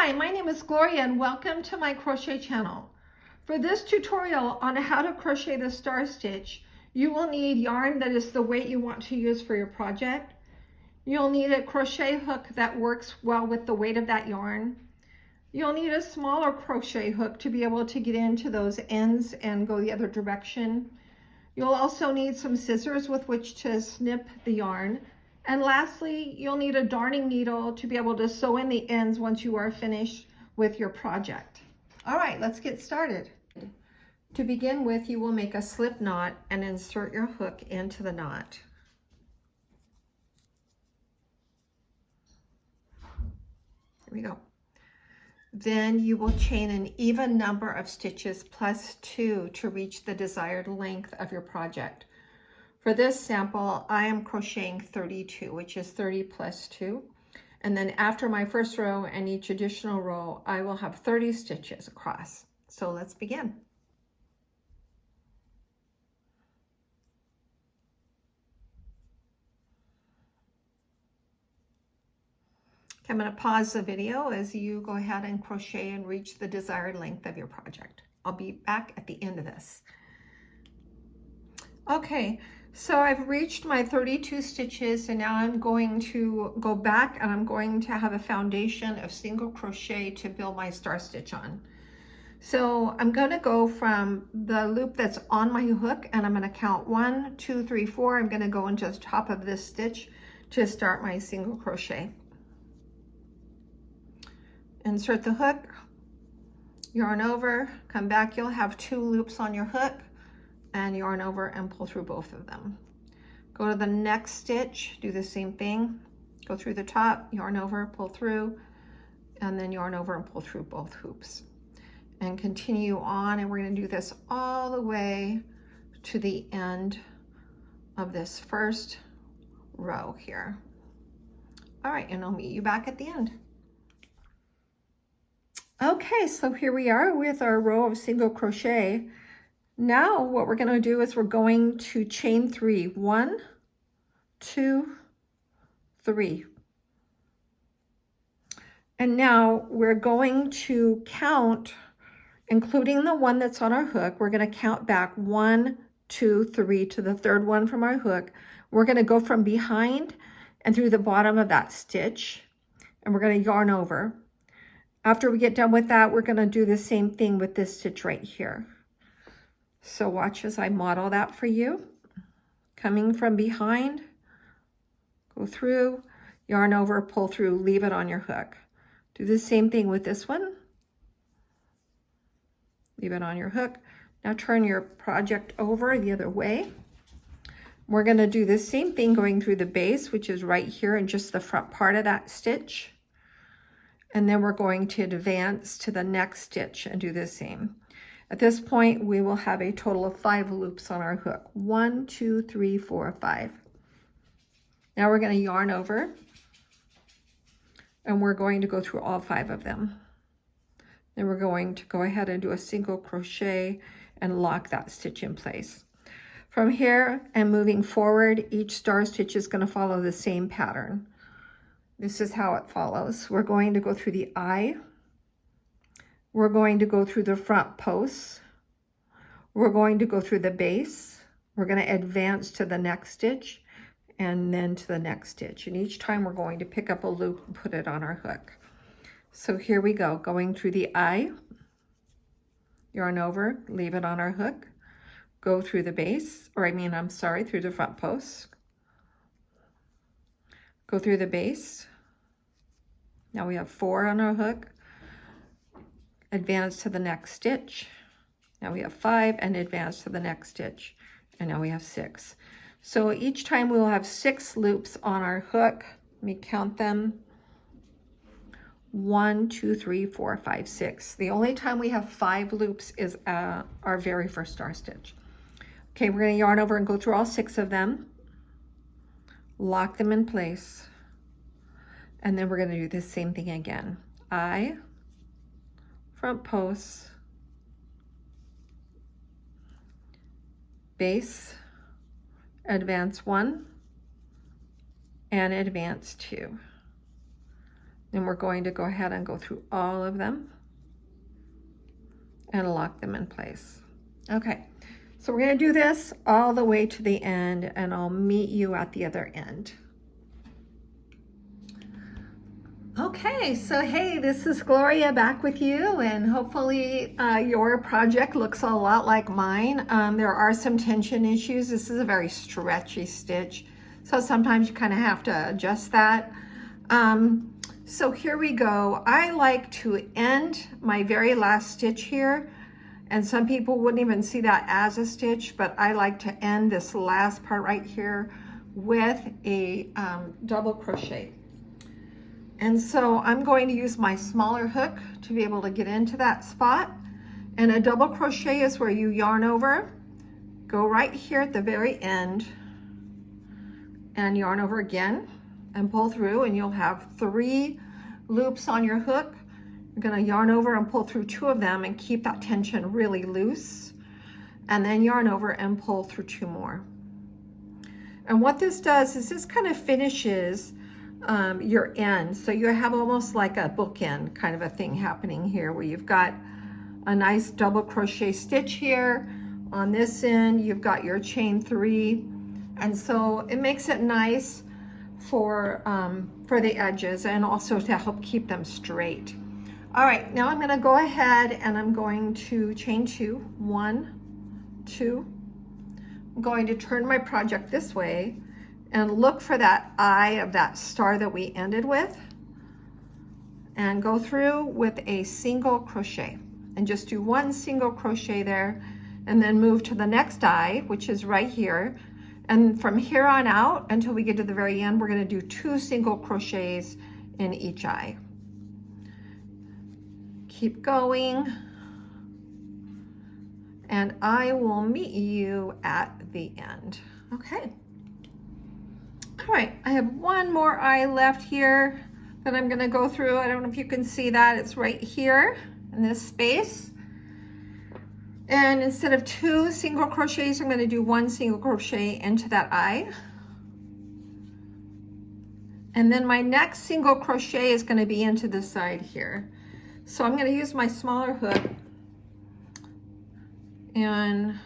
Hi, my name is Gloria and welcome to my crochet channel. For this tutorial on how to crochet the star stitch, you will need yarn that is the weight you want to use for your project. You'll need a crochet hook that works well with the weight of that yarn. You'll need a smaller crochet hook to be able to get into those ends and go the other direction. You'll also need some scissors with which to snip the yarn. And lastly, you'll need a darning needle to be able to sew in the ends once you are finished with your project. All right, let's get started. To begin with, you will make a slip knot and insert your hook into the knot. Here we go. Then you will chain an even number of stitches plus 2 to reach the desired length of your project. For this sample, I am crocheting 32, which is 30 plus 2. And then after my first row and each additional row, I will have 30 stitches across. So let's begin. I'm going to pause the video as you go ahead and crochet and reach the desired length of your project. I'll be back at the end of this. Okay, so I've reached my 32 stitches and now I'm going to go back and I'm going to have a foundation of single crochet to build my star stitch on. So I'm going to go from the loop that's on my hook and I'm going to count 1, 2, 3, 4. I'm going to go into the top of this stitch to start my single crochet. Insert the hook, yarn over, come back. You'll have 2 loops on your hook and yarn over and pull through both of them. Go to the next stitch, do the same thing. Go through the top, yarn over, pull through, and then yarn over and pull through both hoops. And continue on, and we're going to do this all the way to the end of this first row here. All right, and I'll meet you back at the end. Okay, so here we are with our row of single crochet. Now what we're going to do is we're going to chain 3. 1, 2, 3. And now we're going to count, including the one that's on our hook. We're going to count back 1, 2, 3 to the third one from our hook. We're going to go from behind and through the bottom of that stitch, and we're going to yarn over. After we get done with that, we're going to do the same thing with this stitch right here. So watch as I model that for you. Coming from behind, go through, yarn over, pull through, leave it on your hook. Do the same thing with this one. Leave it on your hook. Now turn your project over the other way. We're going to do the same thing going through the base, which is right here in just the front part of that stitch. And then we're going to advance to the next stitch and do the same. At this point, we will have a total of 5 loops on our hook. 1, 2, 3, 4, 5. Now we're going to yarn over and we're going to go through all 5 of them. Then we're going to go ahead and do a single crochet and lock that stitch in place. From here and moving forward, each star stitch is going to follow the same pattern. This is how it follows. We're going to go through the eye. We're going to go through the front posts. We're going to go through the base. We're going to advance to the next stitch and then to the next stitch. And each time we're going to pick up a loop and put it on our hook. So here we go, going through the eye, yarn over, leave it on our hook, go through the base, through the front posts. Go through the base. Now we have 4 on our hook. Advance to the next stitch. Now we have 5 and advance to the next stitch. And now we have 6. So each time we will have 6 loops on our hook. Let me count them. 1, 2, 3, 4, 5, 6. The only time we have 5 loops is our very first star stitch. Okay, we're going to yarn over and go through all 6 of them. Lock them in place. And then we're going to do the same thing again. Eye, front posts, base, advance 1, and advance 2. And we're going to go ahead and go through all of them and lock them in place. Okay, so we're going to do this all the way to the end, and I'll meet you at the other end. Okay, so hey, this is Gloria back with you, and hopefully your project looks a lot like mine. There are some tension issues. This is a very stretchy stitch, so sometimes you kind of have to adjust that. So here we go. I like to end my very last stitch here, and some people wouldn't even see that as a stitch, but I like to end this last part right here with a double crochet. And so I'm going to use my smaller hook to be able to get into that spot. And a double crochet is where you yarn over, go right here at the very end, and yarn over again and pull through, and you'll have 3 loops on your hook. You're going to yarn over and pull through 2 of them and keep that tension really loose, and then yarn over and pull through 2 more. And what this does is this kind of finishes your end. So you have almost like a bookend kind of a thing happening here, where you've got a nice double crochet stitch here. On this end, you've got your chain 3. And so it makes it nice for the edges, and also to help keep them straight. All right, now I'm going to go ahead and I'm going to chain 2, 1, 2. I'm going to turn my project this way and look for that eye of that star that we ended with, and go through with a single crochet, and just do 1 single crochet there, and then move to the next eye, which is right here. And from here on out until we get to the very end, we're going to do 2 single crochets in each eye. Keep going, and I will meet you at the end. Okay. All right, I have 1 more eye left here that I'm going to go through. I don't know if you can see that. It's right here in this space. And instead of 2 single crochets, I'm going to do 1 single crochet into that eye. And then my next single crochet is going to be into this side here. So I'm going to use my smaller hook, and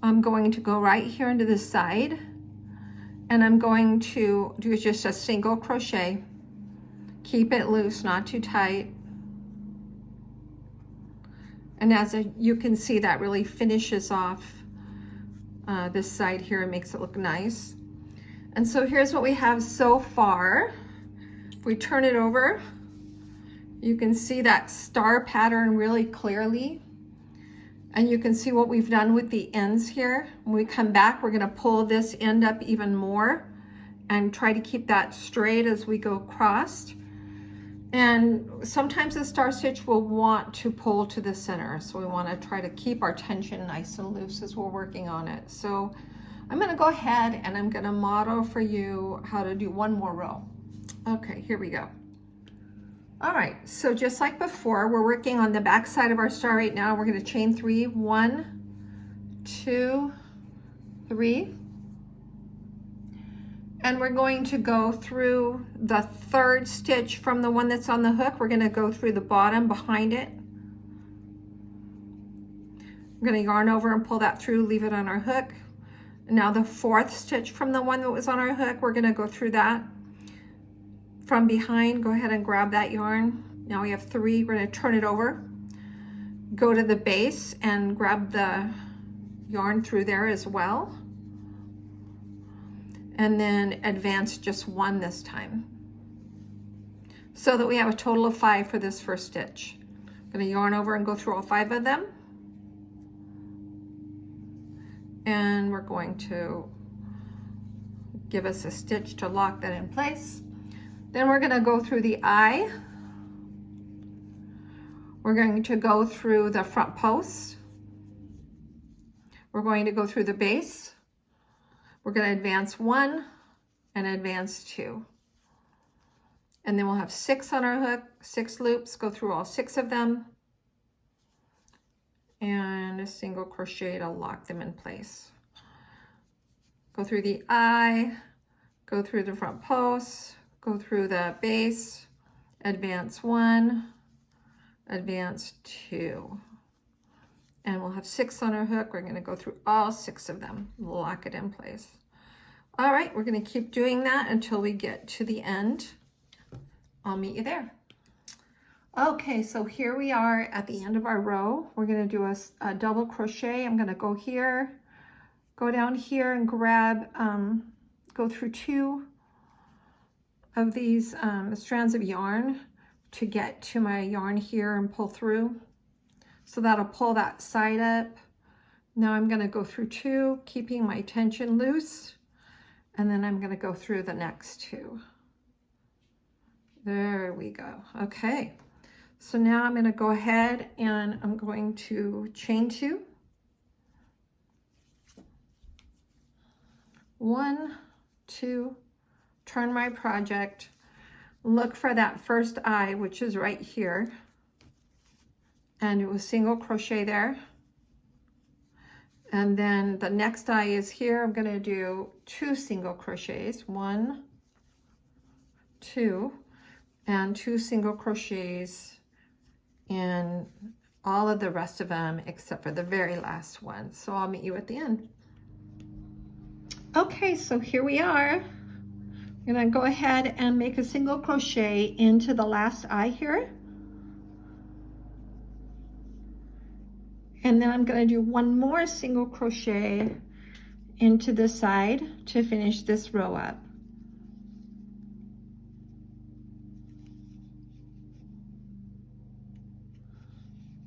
I'm going to go right here into this side, and I'm going to do just a single crochet. Keep it loose, not too tight. And as you can see, that really finishes off this side here and makes it look nice. And so here's what we have so far. If we turn it over, you can see that star pattern really clearly. And you can see what we've done with the ends here. When we come back, we're going to pull this end up even more and try to keep that straight as we go across. And sometimes the star stitch will want to pull to the center, so we want to try to keep our tension nice and loose as we're working on it. So I'm going to go ahead and I'm going to model for you how to do 1 more row. Okay, here we go. All right, so just like before, we're working on the back side of our star right now. We're going to chain 3, 1, 2, 3. And we're going to go through the 3rd stitch from the one that's on the hook. We're going to go through the bottom behind it. We're going to yarn over and pull that through, leave it on our hook. And now the 4th stitch from the one that was on our hook, we're going to go through that. From behind, go ahead and grab that yarn. Now we have 3, we're going to turn it over, go to the base and grab the yarn through there as well, and then advance just 1 this time, so that we have a total of 5 for this first stitch. I'm going to yarn over and go through all 5 of them, and we're going to give us a stitch to lock that in place. Then we're going to go through the eye. We're going to go through the front post. We're going to go through the base. We're going to advance 1 and advance 2. And then we'll have 6 on our hook, 6 loops, go through all 6 of them, and a single crochet to lock them in place. Go through the eye, go through the front post, go through the base, advance 1, advance 2. And we'll have 6 on our hook. We're going to go through all 6 of them, lock it in place. All right, we're going to keep doing that until we get to the end. I'll meet you there. Okay, so here we are at the end of our row. We're going to do a double crochet. I'm going to go here, go down here and grab, go through 2 of these strands of yarn to get to my yarn here and pull through. So that'll pull that side up. Now I'm going to go through 2, keeping my tension loose, and then I'm going to go through the next 2. There we go. Okay, so now I'm going to go ahead and I'm going to chain 2. 1, 2, turn my project, look for that first eye, which is right here, and do a single crochet there. And then the next eye is here. I'm going to do 2 single crochets, 1, 2, and 2 single crochets in all of the rest of them except for the very last one. So I'll meet you at the end. Okay, so here we are. I'm going to go ahead and make a single crochet into the last eye here. And then I'm going to do 1 more single crochet into the side to finish this row up.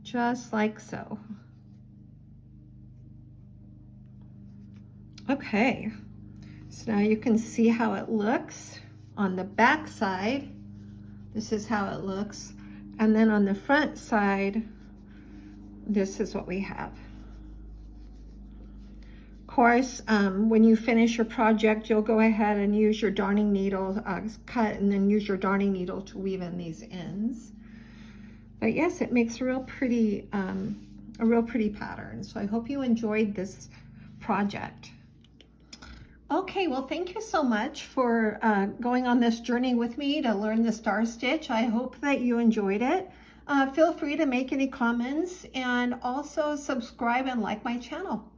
Just like so. Okay, so now you can see how it looks on the back side. This is how it looks. And then on the front side, this is what we have. Of course, when you finish your project, you'll go ahead and use your darning needle, cut and then use your darning needle to weave in these ends. But yes, it makes a real pretty pattern. So I hope you enjoyed this project. Okay, well, thank you so much for going on this journey with me to learn the star stitch. I hope that you enjoyed it. Feel free to make any comments and also subscribe and like my channel.